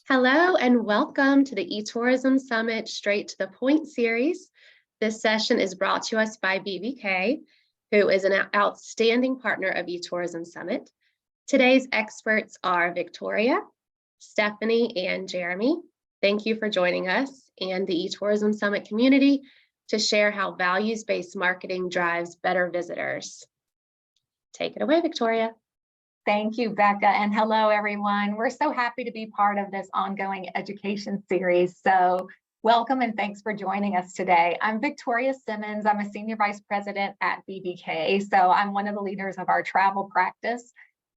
Hello and welcome to the eTourism Summit Straight to the Point series. This session is brought to us by BVK, who is an outstanding partner of eTourism Summit. Today's experts are Victoria, Stephanie, and Jeremy. Thank you for joining us and the eTourism Summit community to share how values-based marketing drives better visitors. Take it away, Victoria. Thank you, Becca, and hello, everyone. We're so happy to be part of this ongoing education series. So welcome and thanks for joining us today. I'm Victoria Simmons. I'm a Senior Vice President at BVK. So I'm one of the leaders of our travel practice.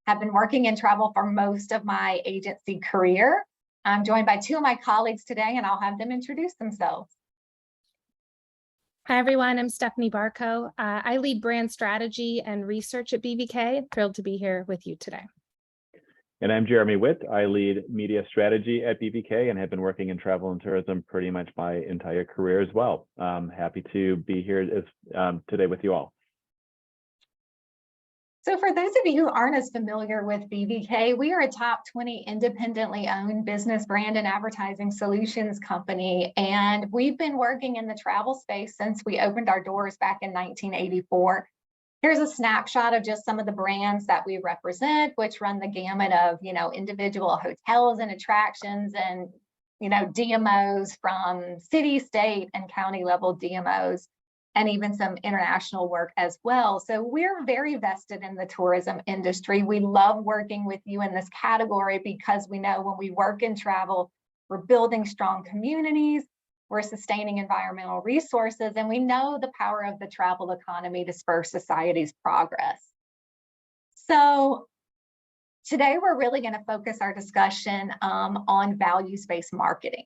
I've been working in travel for most of my agency career. I'm joined by two of my colleagues today, and I'll have them introduce themselves. Hi, everyone. I'm Stephanie Barkow. I lead brand strategy and research at BVK. Thrilled to be here with you today. And I'm Jeremy Whitt. I lead media strategy at BVK and have been working in travel and tourism pretty much my entire career as well. Happy to be here today with you all. So for those of you who aren't as familiar with BVK, we are a top 20 independently owned business brand and advertising solutions company. And we've been working in the travel space since we opened our doors back in 1984. Here's a snapshot of just some of the brands that we represent, which run the gamut of, individual hotels and attractions and, DMOs from city, state, and county level DMOs, and even some international work as well. So we're very vested in the tourism industry. We love working with you in this category because we know when we work in travel, we're building strong communities, we're sustaining environmental resources, and we know the power of the travel economy to spur society's progress. So today we're really going to focus our discussion on values-based marketing.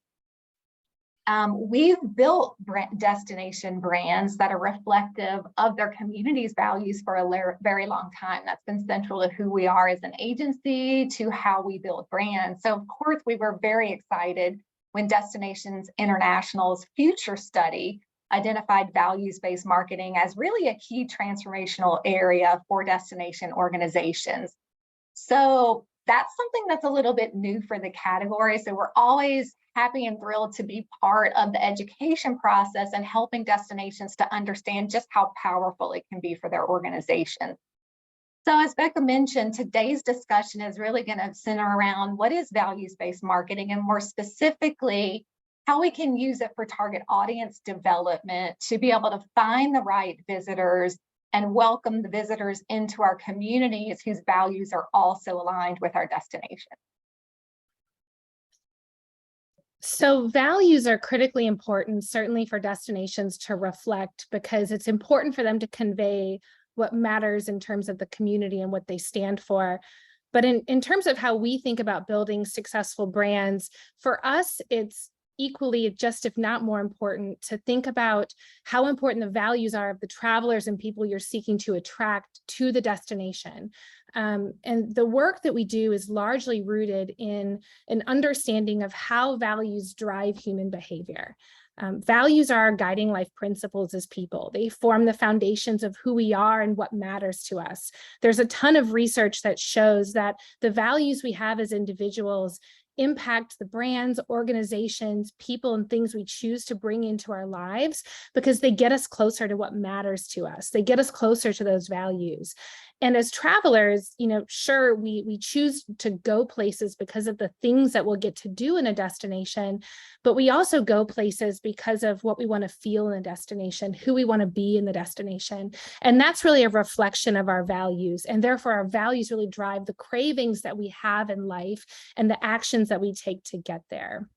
We've built destination brands that are reflective of their community's values for a very long time. That's been central to who we are as an agency, to how we build brands. So of course, we were very excited when Destinations International's future study identified values-based marketing as really a key transformational area for destination organizations. So that's something that's a little bit new for the category. So we're always happy and thrilled to be part of the education process and helping destinations to understand just how powerful it can be for their organization. So as Becca mentioned, today's discussion is really going to center around what is values-based marketing, and more specifically, how we can use it for target audience development to be able to find the right visitors and welcome the visitors into our communities whose values are also aligned with our destination. So values are critically important, certainly for destinations to reflect, because it's important for them to convey what matters in terms of the community and what they stand for. But in terms of how we think about building successful brands, for us, it's equally, just if not more important, to think about how important the values are of the travelers and people you're seeking to attract to the destination. And the work that we do is largely rooted in an understanding of how values drive human behavior. Values are our guiding life principles as people. They form the foundations of who we are and what matters to us. There's a ton of research that shows that the values we have as individuals impact the brands, organizations, people, and things we choose to bring into our lives, because they get us closer to what matters to us. They get us closer to those values. And as travelers, sure, we choose to go places because of the things that we'll get to do in a destination, but we also go places because of what we want to feel in a destination, who we want to be in the destination. And that's really a reflection of our values. And therefore, our values really drive the cravings that we have in life and the actions that we take to get there.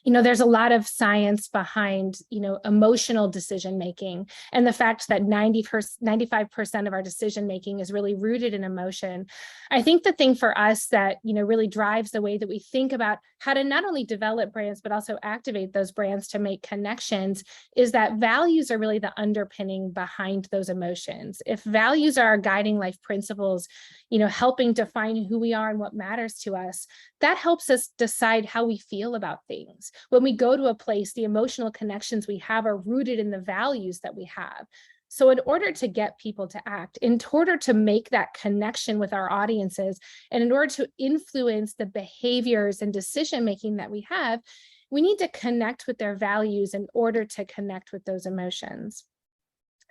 There's a lot of science behind, emotional decision making, and the fact that 95% of our decision making is really rooted in emotion. I think the thing for us that, really drives the way that we think about how to not only develop brands, but also activate those brands to make connections, is that values are really the underpinning behind those emotions. If values are our guiding life principles, helping define who we are and what matters to us, that helps us decide how we feel about things. When we go to a place, the emotional connections we have are rooted in the values that we have. So in order to get people to act, in order to make that connection with our audiences, and in order to influence the behaviors and decision-making that we have, we need to connect with their values in order to connect with those emotions.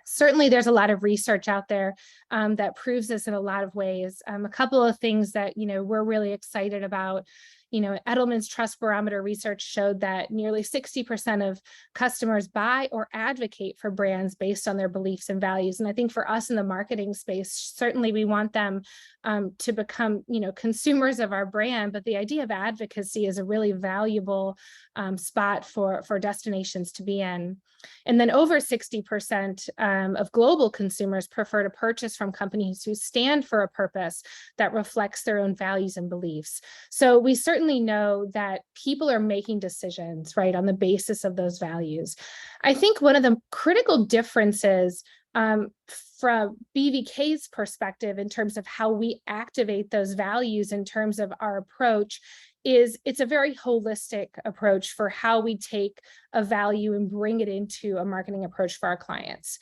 Certainly, there's a lot of research out there that proves this in a lot of ways. A couple of things that we're really excited about. Edelman's Trust Barometer research showed that nearly 60% of customers buy or advocate for brands based on their beliefs and values. And I think for us in the marketing space, certainly we want them to become, consumers of our brand. But the idea of advocacy is a really valuable spot for destinations to be in. And then over 60% of global consumers prefer to purchase from companies who stand for a purpose that reflects their own values and beliefs. So we certainly know that people are making decisions, right, on the basis of those values. I think one of the critical differences from BVK's perspective in terms of how we activate those values in terms of our approach is it's a very holistic approach for how we take a value and bring it into a marketing approach for our clients.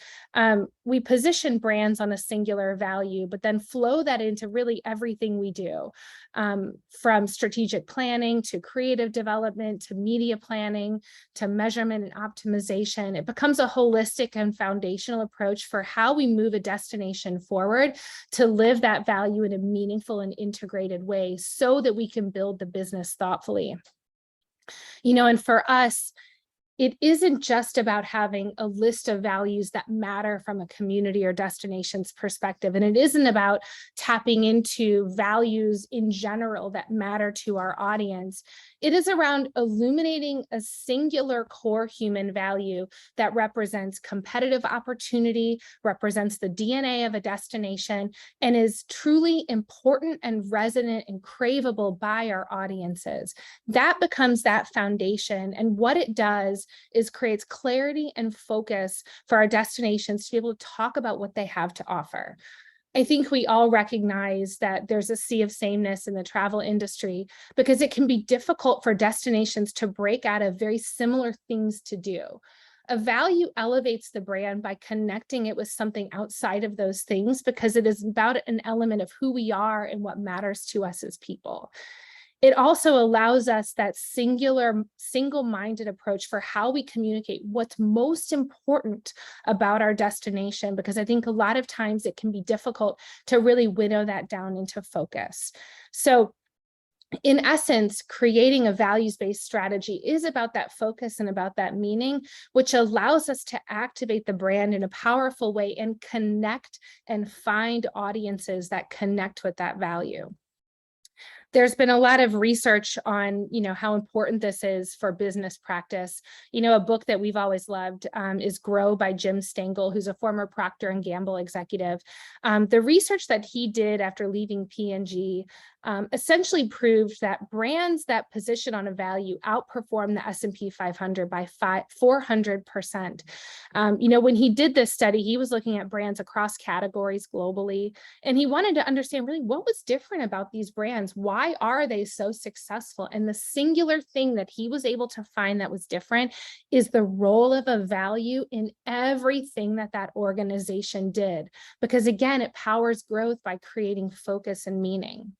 We position brands on a singular value, but then flow that into really everything we do, from strategic planning to creative development to media planning to measurement and optimization. It becomes a holistic and foundational approach for how we move a destination forward to live that value in a meaningful and integrated way so that we can build the business thoughtfully. And for us, it isn't just about having a list of values that matter from a community or destination's perspective. And it isn't about tapping into values in general that matter to our audience. It is around illuminating a singular core human value that represents competitive opportunity, represents the DNA of a destination, and is truly important and resonant and craveable by our audiences. That becomes that foundation. And what it does is creates clarity and focus for our destinations to be able to talk about what they have to offer. I think we all recognize that there's a sea of sameness in the travel industry because it can be difficult for destinations to break out of very similar things to do. A value elevates the brand by connecting it with something outside of those things because it is about an element of who we are and what matters to us as people. It also allows us that single-minded approach for how we communicate what's most important about our destination, because I think a lot of times it can be difficult to really winnow that down into focus. So in essence, creating a values-based strategy is about that focus and about that meaning, which allows us to activate the brand in a powerful way and connect and find audiences that connect with that value. There's been a lot of research on, how important this is for business practice. A book that we've always loved is Grow by Jim Stengel, who's a former Procter & Gamble executive. The research that he did after leaving P&G essentially proved that brands that position on a value outperform the S&P 500 by 400%. When he did this study, he was looking at brands across categories globally, and he wanted to understand really what was different about these brands. Why are they so successful? And the singular thing that he was able to find that was different is the role of a value in everything that organization did. Because again, it powers growth by creating focus and meaning.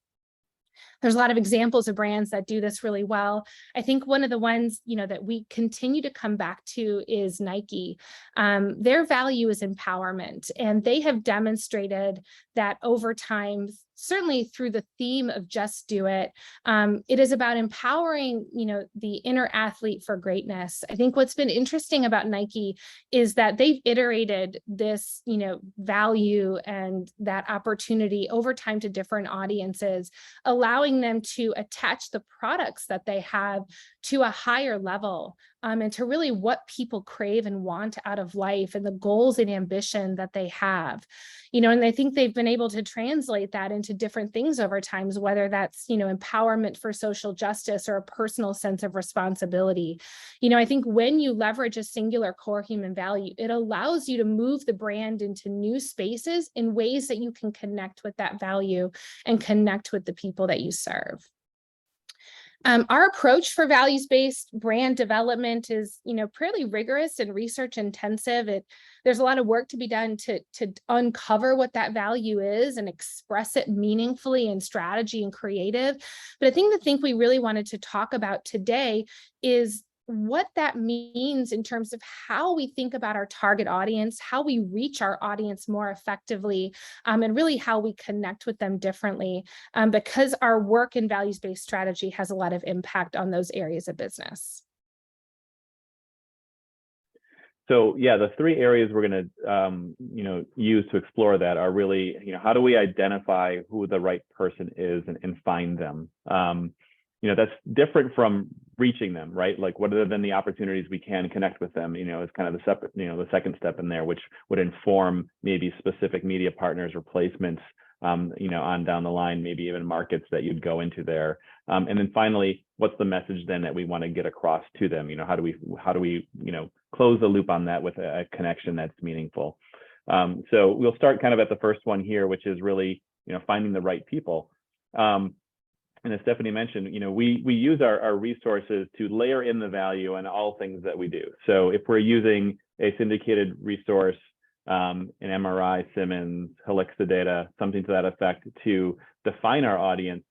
There's a lot of examples of brands that do this really well. I think one of the ones, that we continue to come back to is Nike. Their value is empowerment, and they have demonstrated that over time, certainly through the theme of Just Do It, it is about empowering, the inner athlete for greatness. I think what's been interesting about Nike is that they've iterated this, value and that opportunity over time to different audiences, allowing them to attach the products that they have to a higher level, and to really what people crave and want out of life and the goals and ambition that they have. And I think they've been able to translate that into different things over time, whether that's, empowerment for social justice or a personal sense of responsibility. I think when you leverage a singular core human value, it allows you to move the brand into new spaces in ways that you can connect with that value and connect with the people that you serve. Our approach for values-based brand development is, pretty rigorous and research intensive. There's a lot of work to be done to uncover what that value is and express it meaningfully in strategy and creative. But I think the thing we really wanted to talk about today is what that means in terms of how we think about our target audience, how we reach our audience more effectively, and really how we connect with them differently, because our work in values-based strategy has a lot of impact on those areas of business. So yeah, the three areas we're going to use to explore that are really, how do we identify who the right person is and find them? That's different from reaching them, right? Like, what are then the opportunities we can connect with them? Is kind of the separate, the second step in there, which would inform maybe specific media partners or placements, on down the line, maybe even markets that you'd go into there. And then finally, what's the message then that we want to get across to them? How do we close the loop on that with a connection that's meaningful? So we'll start kind of at the first one here, which is really, finding the right people. And as Stephanie mentioned, we use our resources to layer in the value in all things that we do. So if we're using a syndicated resource, an MRI, Simmons, Helixa data, something to that effect, to define our audience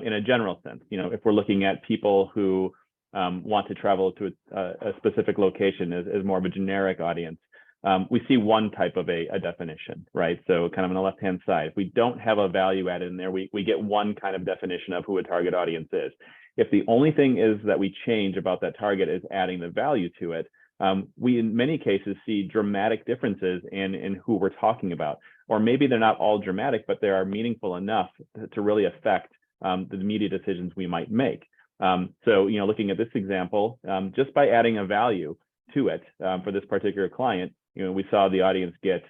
in a general sense. If we're looking at people who want to travel to a specific location as more of a generic audience, we see one type of a definition, right? So kind of on the left-hand side, if we don't have a value added in there, we get one kind of definition of who a target audience is. If the only thing is that we change about that target is adding the value to it, we in many cases see dramatic differences in who we're talking about. Or maybe they're not all dramatic, but they are meaningful enough to really affect the media decisions we might make. So, looking at this example, just by adding a value to it for this particular client, we saw the audience get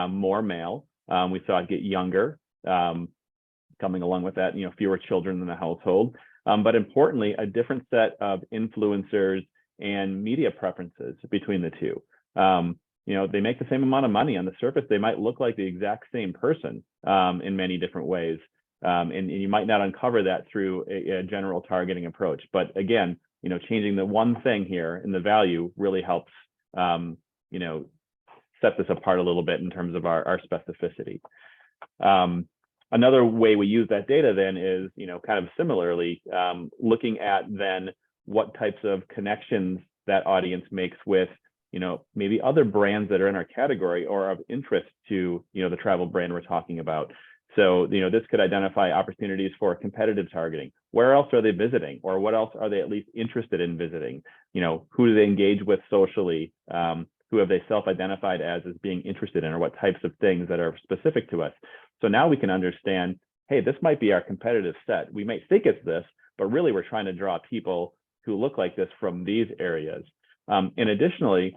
more male. We saw it get younger, coming along with that, fewer children in the household. But importantly, a different set of influencers and media preferences between the two. They make the same amount of money. On the surface, they might look like the exact same person in many different ways. And you might not uncover that through a general targeting approach. But again, changing the one thing here in the value really helps, set this apart a little bit in terms of our specificity. Another way we use that data then is, kind of similarly, looking at then what types of connections that audience makes with, maybe other brands that are in our category or of interest to, the travel brand we're talking about. So, this could identify opportunities for competitive targeting. Where else are they visiting, or what else are they at least interested in visiting? Who do they engage with socially? Who have they self-identified as being interested in, or what types of things that are specific to us? So now we can understand, hey, this might be our competitive set. We might think it's this, but really we're trying to draw people who look like this from these areas. And additionally,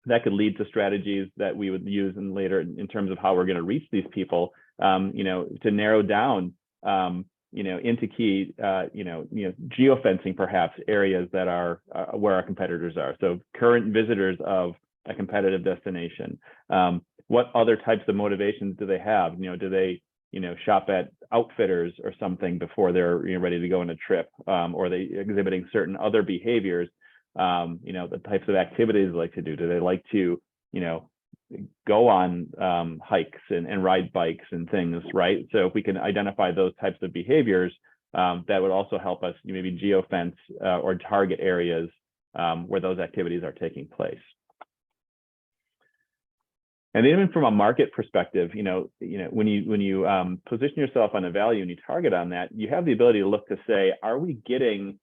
that could lead to strategies that we would use later in terms of how we're going to reach these people, to narrow down, into key, geofencing perhaps areas that are where our competitors are. So current visitors of a competitive destination. What other types of motivations do they have? Do they, shop at outfitters or something before they're ready to go on a trip? Or are they exhibiting certain other behaviors? The types of activities they like to do. Do they like to, go on hikes and ride bikes and things, right? So if we can identify those types of behaviors, that would also help us maybe geofence or target areas where those activities are taking place. And even from a market perspective, when you position yourself on a value and you target on that, you have the ability to look to say, are we getting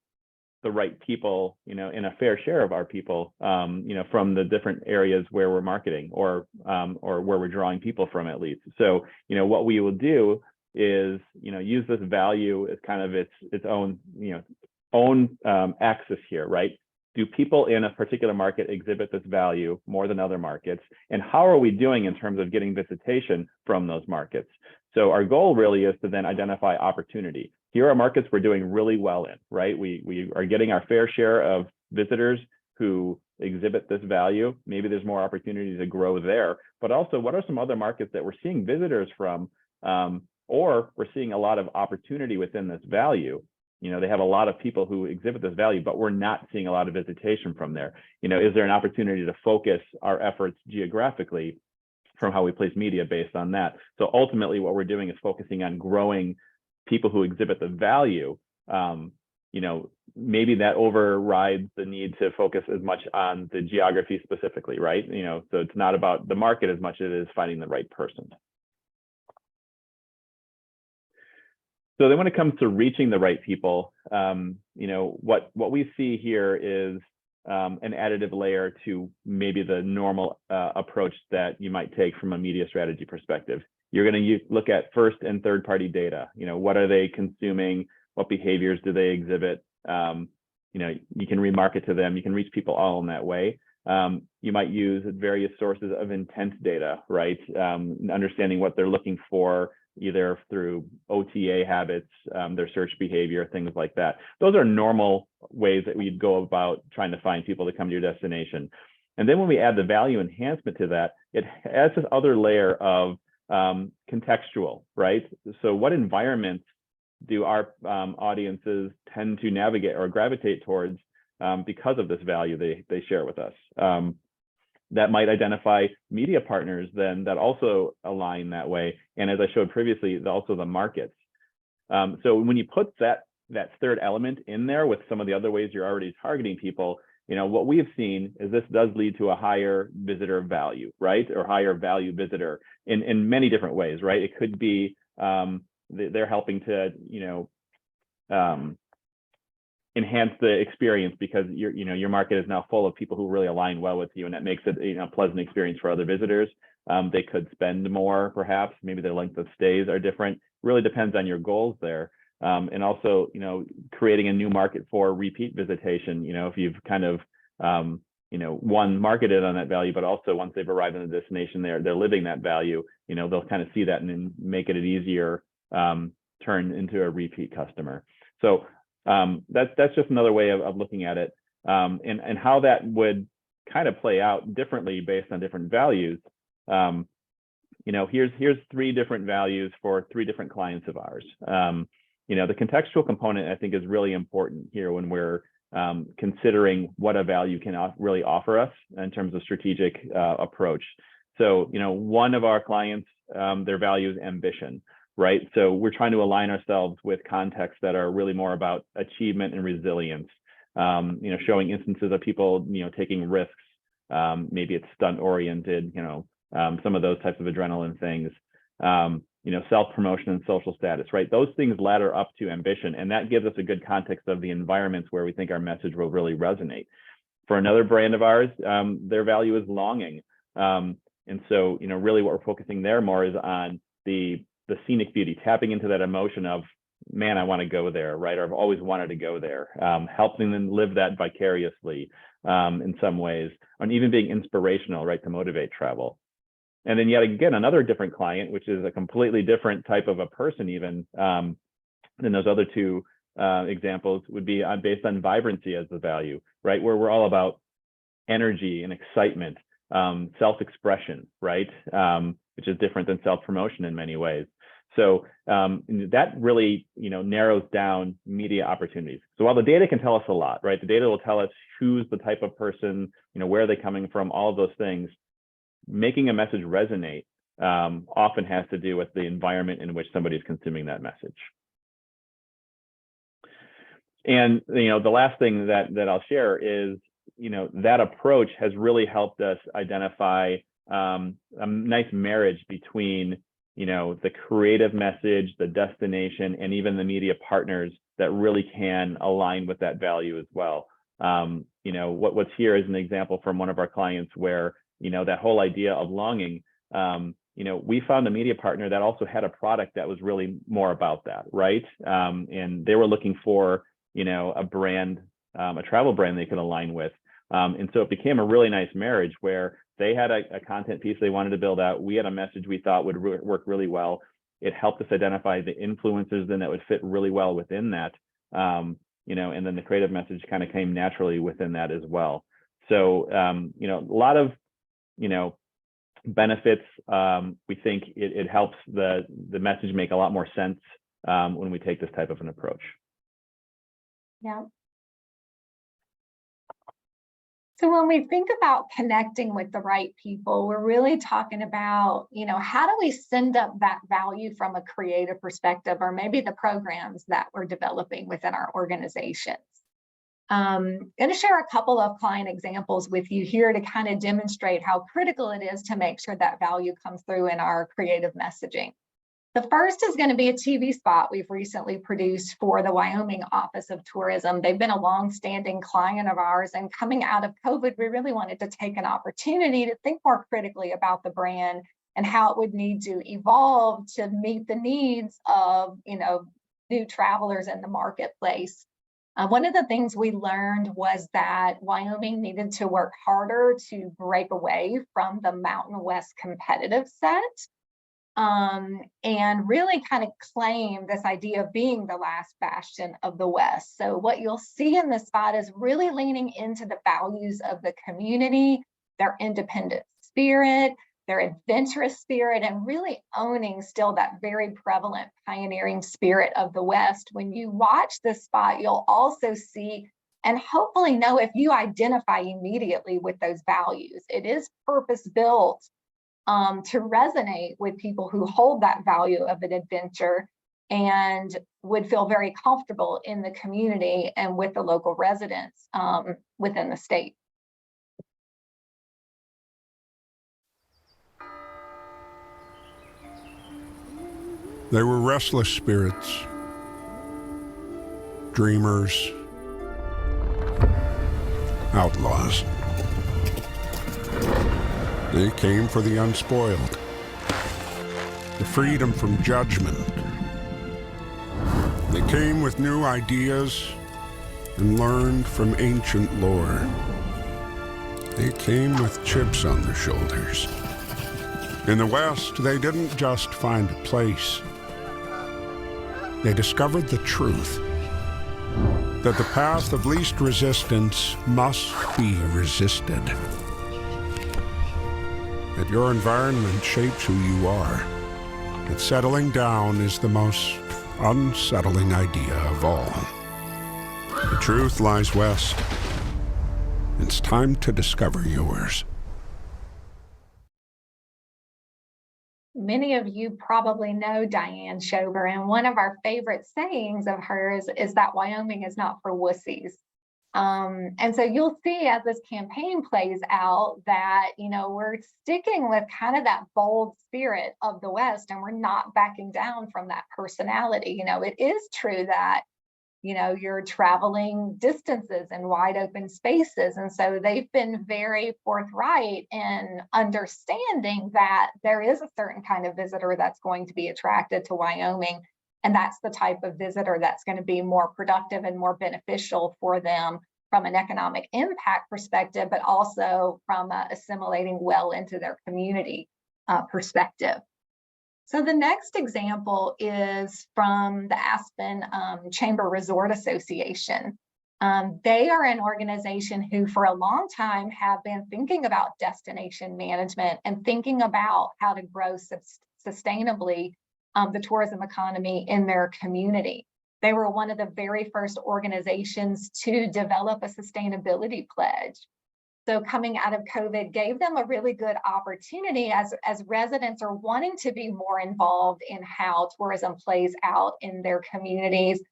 the right people, in a fair share of our people, from the different areas where we're marketing or where we're drawing people from at least. So, what we will do is, use this value as kind of its own axis here, right? Do people in a particular market exhibit this value more than other markets? And how are we doing in terms of getting visitation from those markets? So our goal really is to then identify opportunity. Here are markets we're doing really well in, right? We are getting our fair share of visitors who exhibit this value. Maybe there's more opportunity to grow there, but also what are some other markets that we're seeing visitors from, or we're seeing a lot of opportunity within this value? they have a lot of people who exhibit this value, but we're not seeing a lot of visitation from there. Is there an opportunity to focus our efforts geographically from how we place media based on that? So ultimately what we're doing is focusing on growing people who exhibit the value. Maybe that overrides the need to focus as much on the geography specifically, right? So it's not about the market as much as it is finding the right person. So then when it comes to reaching the right people, what we see here is an additive layer to maybe the normal approach that you might take from a media strategy perspective. You're going to look at first and third party data. What are they consuming? What behaviors do they exhibit? You can remarket to them. You can reach people all in that way. You might use various sources of intent data, right? Understanding what they're looking for, either through OTA habits, their search behavior, things like that. Those are normal ways that we'd go about trying to find people to come to your destination. And then when we add the value enhancement to that, it adds this other layer of contextual, right? So what environments do our audiences tend to navigate or gravitate towards because of this value they share with us? That might identify media partners then that also align that way. And as I showed previously, also the markets. So when you put that third element in there with some of the other ways you're already targeting people, what we have seen is this does lead to a higher visitor value, right? Or higher value visitor in many different ways, right? It could be they're helping to, enhance the experience because your market is now full of people who really align well with you, and that makes it a pleasant experience for other visitors. They could spend more, perhaps. Maybe their length of stays are different. Really depends on your goals there. And also, creating a new market for repeat visitation. If you've kind of one, marketed on that value, but also once they've arrived in the destination, they're living that value. They'll kind of see that and then make it an easier turn into a repeat customer. So that's just another way of looking at it, and how that would kind of play out differently based on different values. Here's 3 different values for 3 different clients of ours. The contextual component, I think, is really important here when we're considering what a value can really offer us in terms of strategic approach. So, one of our clients, their value is ambition, right? So we're trying to align ourselves with contexts that are really more about achievement and resilience, showing instances of people, taking risks. Maybe it's stunt oriented, some of those types of adrenaline things, self-promotion and social status, right? Those things ladder up to ambition, and that gives us a good context of the environments where we think our message will really resonate. For another brand of ours, their value is longing. And so, really what we're focusing there more is on the scenic beauty, tapping into that emotion of, man, I want to go there, right? Or I've always wanted to go there, helping them live that vicariously in some ways, and even being inspirational, right, to motivate travel. And then yet again, another different client, which is a completely different type of a person even than those other 2 examples, would be based on vibrancy as the value, right? Where we're all about energy and excitement, self-expression, right? Which is different than self-promotion in many ways. So that really, narrows down media opportunities. So while the data can tell us a lot, right? The data will tell us who's the type of person, where are they coming from, all of those things. Making a message resonate often has to do with the environment in which somebody is consuming that message. And the last thing that I'll share is that approach has really helped us identify a nice marriage between the creative message, the destination, and even the media partners that really can align with that value as well. What's here is an example from one of our clients where that whole idea of longing, we found a media partner that also had a product that was really more about that, right? And they were looking for a brand, a travel brand they could align with. And so it became a really nice marriage where they had a content piece they wanted to build out. We had a message we thought would work really well. It helped us identify the influencers then that would fit really well within that, and then the creative message kind of came naturally within that as well. So, a lot of, benefits. We think it helps the message make a lot more sense when we take this type of an approach. Yeah. So when we think about connecting with the right people, we're really talking about, how do we send up that value from a creative perspective, or maybe the programs that we're developing within our organizations. I'm going to share a couple of client examples with you here to kind of demonstrate how critical it is to make sure that value comes through in our creative messaging. The first is going to be a TV spot we've recently produced for the Wyoming Office of Tourism. They've been a long-standing client of ours, and coming out of COVID, we really wanted to take an opportunity to think more critically about the brand and how it would need to evolve to meet the needs of, new travelers in the marketplace. One of the things we learned was that Wyoming needed to work harder to break away from the Mountain West competitive set. And really kind of claim this idea of being the last bastion of the West. So what you'll see in this spot is really leaning into the values of the community, their independent spirit, their adventurous spirit, and really owning still that very prevalent pioneering spirit of the West. When you watch this spot, you'll also see and hopefully know if you identify immediately with those values. It is purpose-built to resonate with people who hold that value of an adventure and would feel very comfortable in the community and with the local residents within the state. They were restless spirits, dreamers, outlaws. They came for the unspoiled, the freedom from judgment. They came with new ideas and learned from ancient lore. They came with chips on their shoulders. In the West, they didn't just find a place. They discovered the truth, that the path of least resistance must be resisted. That your environment shapes who you are, that settling down is the most unsettling idea of all. The truth lies west. It's time to discover yours. Many of you probably know Diane Shover, and one of our favorite sayings of hers is that Wyoming is not for wussies. And so you'll see as this campaign plays out that, we're sticking with kind of that bold spirit of the West, and we're not backing down from that personality. It is true that, you're traveling distances and wide open spaces. And so they've been very forthright in understanding that there is a certain kind of visitor that's going to be attracted to Wyoming. And that's the type of visitor that's going to be more productive and more beneficial for them from an economic impact perspective, but also from assimilating well into their community perspective. So the next example is from the Aspen Chamber Resort Association. They are an organization who for a long time have been thinking about destination management and thinking about how to grow sustainably the tourism economy in their community. They were one of the very first organizations to develop a sustainability pledge. So coming out of COVID gave them a really good opportunity as residents are wanting to be more involved in how tourism plays out in their communities,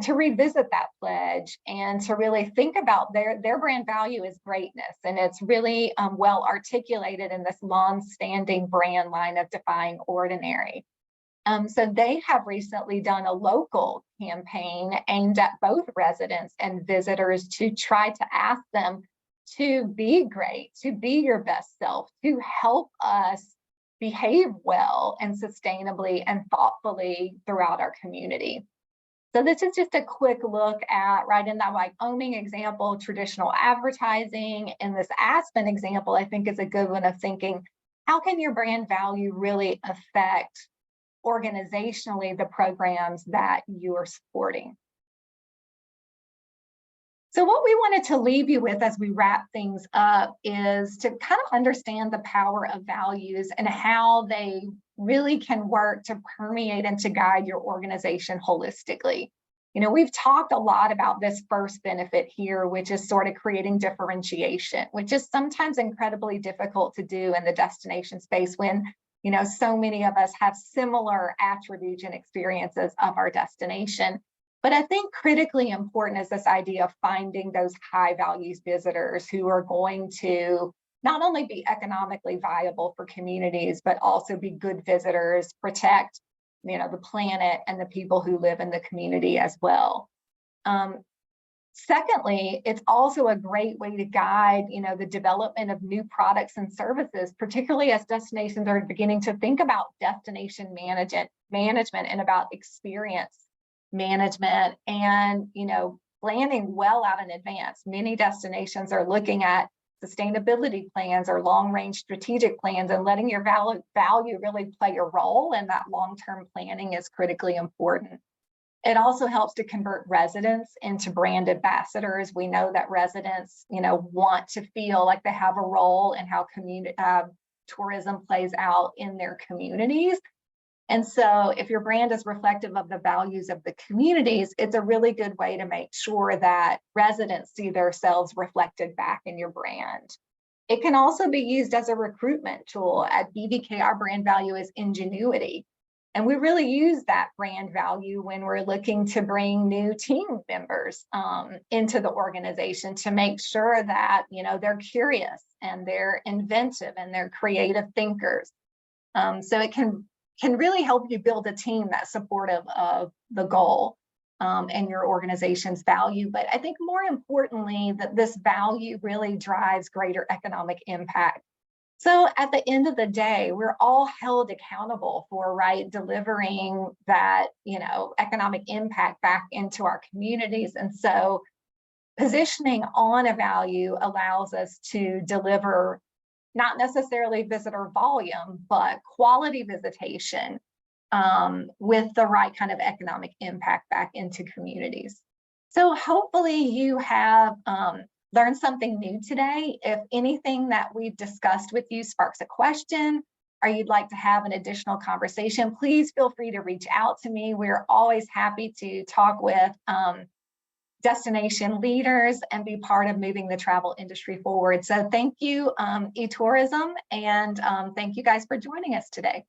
to revisit that pledge and to really think about their brand value is greatness. And it's really well articulated in this long-standing brand line of defying ordinary. So they have recently done a local campaign aimed at both residents and visitors to try to ask them to be great, to be your best self, to help us behave well and sustainably and thoughtfully throughout our community. So this is just a quick look at, right in that Wyoming example, traditional advertising. In this Aspen example, I think is a good one of thinking, how can your brand value really affect organizationally the programs that you are supporting? So what we wanted to leave you with as we wrap things up is to kind of understand the power of values and how they really can work to permeate and to guide your organization holistically. We've talked a lot about this first benefit here, which is sort of creating differentiation, which is sometimes incredibly difficult to do in the destination space when, so many of us have similar attributes and experiences of our destination. But I think critically important is this idea of finding those high values visitors who are going to not only be economically viable for communities, but also be good visitors, protect the planet and the people who live in the community as well. Secondly, it's also a great way to guide, the development of new products and services, particularly as destinations are beginning to think about destination management and about experience management and, planning well out in advance. Many destinations are looking at sustainability plans or long-range strategic plans, and letting your value really play a role in that long-term planning is critically important. It also helps to convert residents into brand ambassadors. We know that residents, want to feel like they have a role in how tourism plays out in their communities. And so if your brand is reflective of the values of the communities, it's a really good way to make sure that residents see themselves reflected back in your brand. It can also be used as a recruitment tool. At BVK, our brand value is ingenuity. And we really use that brand value when we're looking to bring new team members into the organization to make sure that, they're curious and they're inventive and they're creative thinkers. So it can really help you build a team that's supportive of the goal and your organization's value. But I think more importantly, that this value really drives greater economic impact. So at the end of the day, we're all held accountable for delivering that, economic impact back into our communities. And so positioning on a value allows us to deliver not necessarily visitor volume, but quality visitation with the right kind of economic impact back into communities. So hopefully you have learned something new today. If anything that we've discussed with you sparks a question, or you'd like to have an additional conversation, please feel free to reach out to me. We're always happy to talk with destination leaders and be part of moving the travel industry forward. So thank you, eTourism, and thank you guys for joining us today.